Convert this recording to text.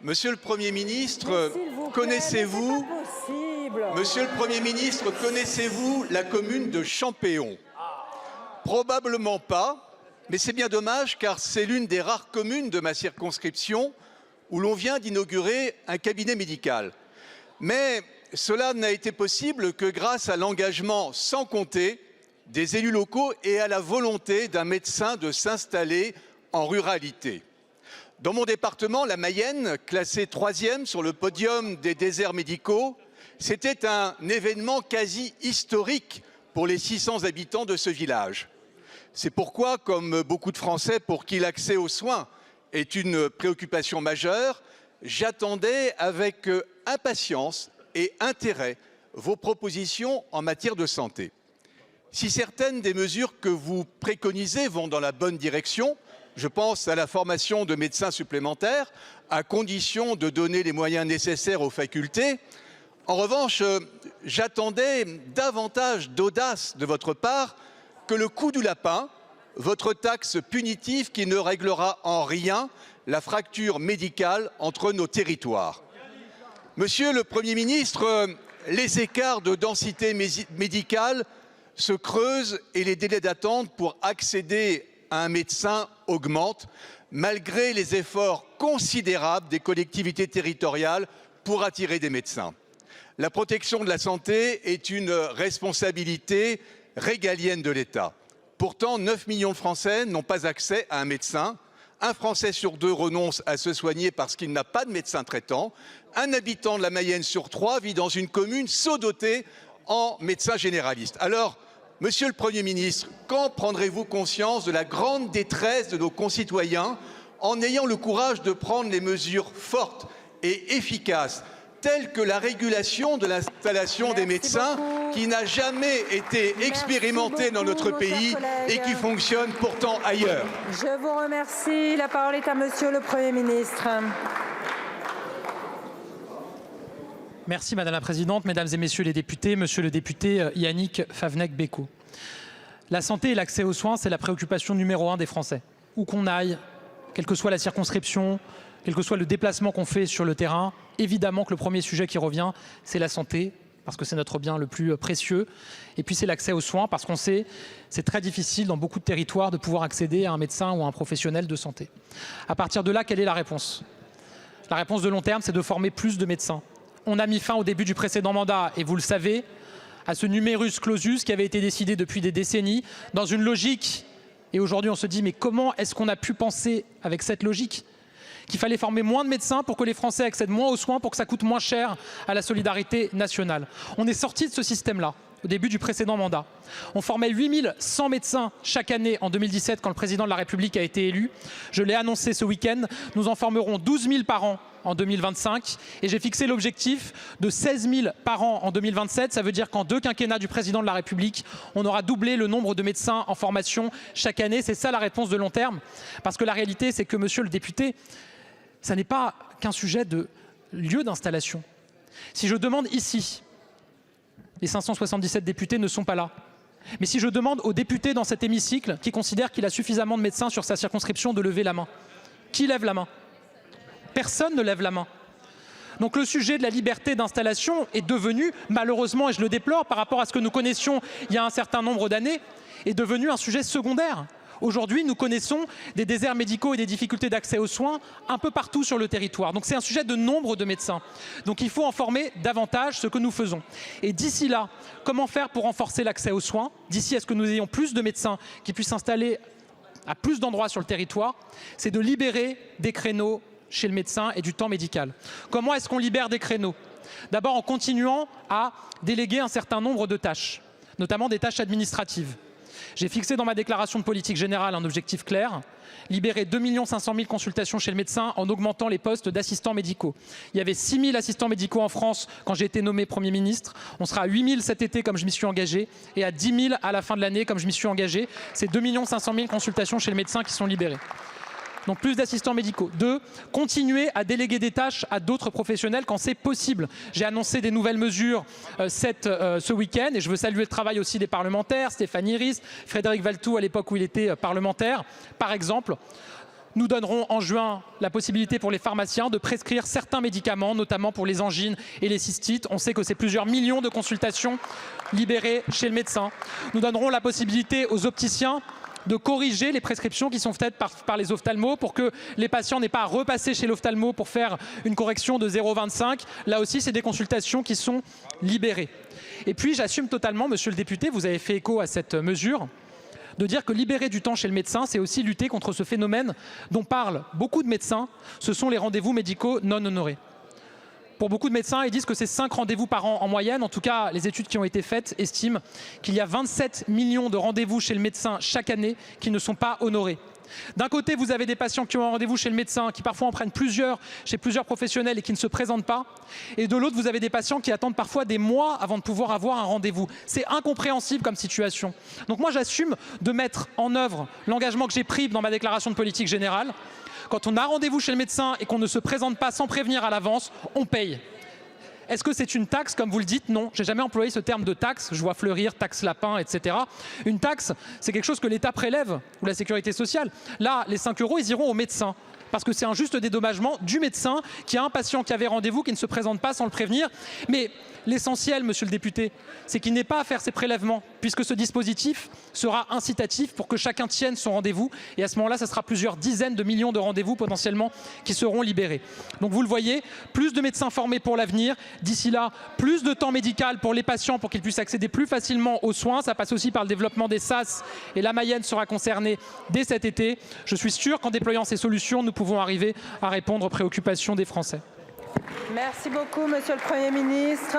Monsieur le Premier ministre, connaissez-vous la commune de Champéon? Probablement pas, mais c'est bien dommage car c'est l'une des rares communes de ma circonscription où l'on vient d'inaugurer un cabinet médical. Mais cela n'a été possible que grâce à l'engagement sans compter des élus locaux et à la volonté d'un médecin de s'installer en ruralité. Dans mon département, la Mayenne, classée 3e sur le podium des déserts médicaux, c'était un événement quasi historique pour les 600 habitants de ce village. C'est pourquoi, comme beaucoup de Français pour qui l'accès aux soins est une préoccupation majeure, j'attendais avec impatience et intérêt vos propositions en matière de santé. Si certaines des mesures que vous préconisez vont dans la bonne direction, je pense à la formation de médecins supplémentaires, à condition de donner les moyens nécessaires aux facultés. En revanche, j'attendais davantage d'audace de votre part que le coup du lapin, votre taxe punitive qui ne réglera en rien la fracture médicale entre nos territoires. Monsieur le Premier ministre, les écarts de densité médicale se creusent et les délais d'attente pour accéder à un médecin augmentent, malgré les efforts considérables des collectivités territoriales pour attirer des médecins. La protection de la santé est une responsabilité régalienne de l'État. Pourtant, 9 millions de Français n'ont pas accès à un médecin. Un Français sur 2 renonce à se soigner parce qu'il n'a pas de médecin traitant. Un habitant de la Mayenne sur 3 vit dans une commune sous-dotée en médecins généralistes. Alors, Monsieur le Premier ministre, quand prendrez-vous conscience de la grande détresse de nos concitoyens en ayant le courage de prendre les mesures fortes et efficaces telles que la régulation de l'installation des médecins qui n'a jamais été expérimentée dans notre pays et qui fonctionne pourtant ailleurs? Je vous remercie. La parole est à Monsieur le Premier ministre. Merci Madame la Présidente, Mesdames et Messieurs les députés, Monsieur le député Yannick Favennec-Becot. La santé et l'accès aux soins, c'est la préoccupation numéro 1 des Français. Où qu'on aille, quelle que soit la circonscription, quel que soit le déplacement qu'on fait sur le terrain, évidemment que le premier sujet qui revient, c'est la santé, parce que c'est notre bien le plus précieux. Et puis c'est l'accès aux soins, parce qu'on sait c'est très difficile dans beaucoup de territoires de pouvoir accéder à un médecin ou à un professionnel de santé. À partir de là, quelle est la réponse? La réponse de long terme, c'est de former plus de médecins. On a mis fin au début du précédent mandat, et vous le savez, à ce numerus clausus qui avait été décidé depuis des décennies, dans une logique, et aujourd'hui on se dit mais comment est-ce qu'on a pu penser avec cette logique qu'il fallait former moins de médecins pour que les Français accèdent moins aux soins, pour que ça coûte moins cher à la solidarité nationale. On est sorti de ce système-là au début du précédent mandat. On formait 8100 médecins chaque année en 2017 quand le président de la République a été élu. Je l'ai annoncé ce week-end, nous en formerons 12 000 par an en 2025 et j'ai fixé l'objectif de 16 000 par an en 2027. Ça veut dire qu'en 2 quinquennats du président de la République, on aura doublé le nombre de médecins en formation chaque année. C'est ça la réponse de long terme. Parce que la réalité, c'est que, monsieur le député, ça n'est pas qu'un sujet de lieu d'installation. Si je demande ici, les 577 députés ne sont pas là. Mais si je demande aux députés dans cet hémicycle qui considèrent qu'il a suffisamment de médecins sur sa circonscription de lever la main, qui lève la main? Personne ne lève la main. Donc le sujet de la liberté d'installation est devenu, malheureusement, et je le déplore par rapport à ce que nous connaissions il y a un certain nombre d'années, est devenu un sujet secondaire. Aujourd'hui, nous connaissons des déserts médicaux et des difficultés d'accès aux soins un peu partout sur le territoire. Donc c'est un sujet de nombre de médecins. Donc il faut en former davantage, ce que nous faisons. Et d'ici là, comment faire pour renforcer l'accès aux soins? D'ici à ce que nous ayons plus de médecins qui puissent s'installer à plus d'endroits sur le territoire, c'est de libérer des créneaux chez le médecin et du temps médical. Comment est-ce qu'on libère des créneaux? D'abord en continuant à déléguer un certain nombre de tâches, notamment des tâches administratives. J'ai fixé dans ma déclaration de politique générale un objectif clair, libérer 2 500 000 consultations chez le médecin en augmentant les postes d'assistants médicaux. Il y avait 6 000 assistants médicaux en France quand j'ai été nommé Premier ministre. On sera à 8 000 cet été comme je m'y suis engagé et à 10 000 à la fin de l'année comme je m'y suis engagé. C'est 2 500 000 consultations chez le médecin qui sont libérées. Donc plus d'assistants médicaux. 2, continuer à déléguer des tâches à d'autres professionnels quand c'est possible. J'ai annoncé des nouvelles mesures ce week-end et je veux saluer le travail aussi des parlementaires, Stéphanie Ries, Frédéric Valletoux à l'époque où il était parlementaire. Par exemple, Nous donnerons en juin la possibilité pour les pharmaciens de prescrire certains médicaments, notamment pour les angines et les cystites. On sait que c'est plusieurs millions de consultations libérées chez le médecin. Nous donnerons la possibilité aux opticiens de corriger les prescriptions qui sont faites par les ophtalmos pour que les patients n'aient pas à repasser chez l'ophtalmo pour faire une correction de 0,25. Là aussi, c'est des consultations qui sont libérées. Et puis, j'assume totalement, monsieur le député, vous avez fait écho à cette mesure, de dire que libérer du temps chez le médecin, c'est aussi lutter contre ce phénomène dont parlent beaucoup de médecins, ce sont les rendez-vous médicaux non honorés. Pour beaucoup de médecins, ils disent que c'est 5 rendez-vous par an en moyenne. En tout cas, les études qui ont été faites estiment qu'il y a 27 millions de rendez-vous chez le médecin chaque année qui ne sont pas honorés. D'un côté, vous avez des patients qui ont un rendez-vous chez le médecin, qui parfois en prennent plusieurs chez plusieurs professionnels et qui ne se présentent pas. Et de l'autre, vous avez des patients qui attendent parfois des mois avant de pouvoir avoir un rendez-vous. C'est incompréhensible comme situation. Donc moi, j'assume de mettre en œuvre l'engagement que j'ai pris dans ma déclaration de politique générale. Quand on a rendez-vous chez le médecin et qu'on ne se présente pas sans prévenir à l'avance, on paye. Est-ce que c'est une taxe, comme vous le dites? Non, j'ai jamais employé ce terme de taxe. Je vois fleurir taxe lapin, etc. Une taxe, c'est quelque chose que l'État prélève, ou la sécurité sociale. Là, les 5 €, ils iront au médecin. Parce que c'est un juste dédommagement du médecin qui a un patient qui avait rendez-vous, qui ne se présente pas sans le prévenir. Mais l'essentiel, monsieur le député, c'est qu'il n'ait pas à faire ces prélèvements, puisque ce dispositif sera incitatif pour que chacun tienne son rendez-vous. Et à ce moment-là, ça sera plusieurs dizaines de millions de rendez-vous potentiellement qui seront libérés. Donc vous le voyez, plus de médecins formés pour l'avenir. D'ici là, plus de temps médical pour les patients pour qu'ils puissent accéder plus facilement aux soins. Ça passe aussi par le développement des SAS et la Mayenne sera concernée dès cet été. Je suis sûr qu'en déployant ces solutions, nous pouvons arriver à répondre aux préoccupations des Français. Merci beaucoup, monsieur le Premier ministre.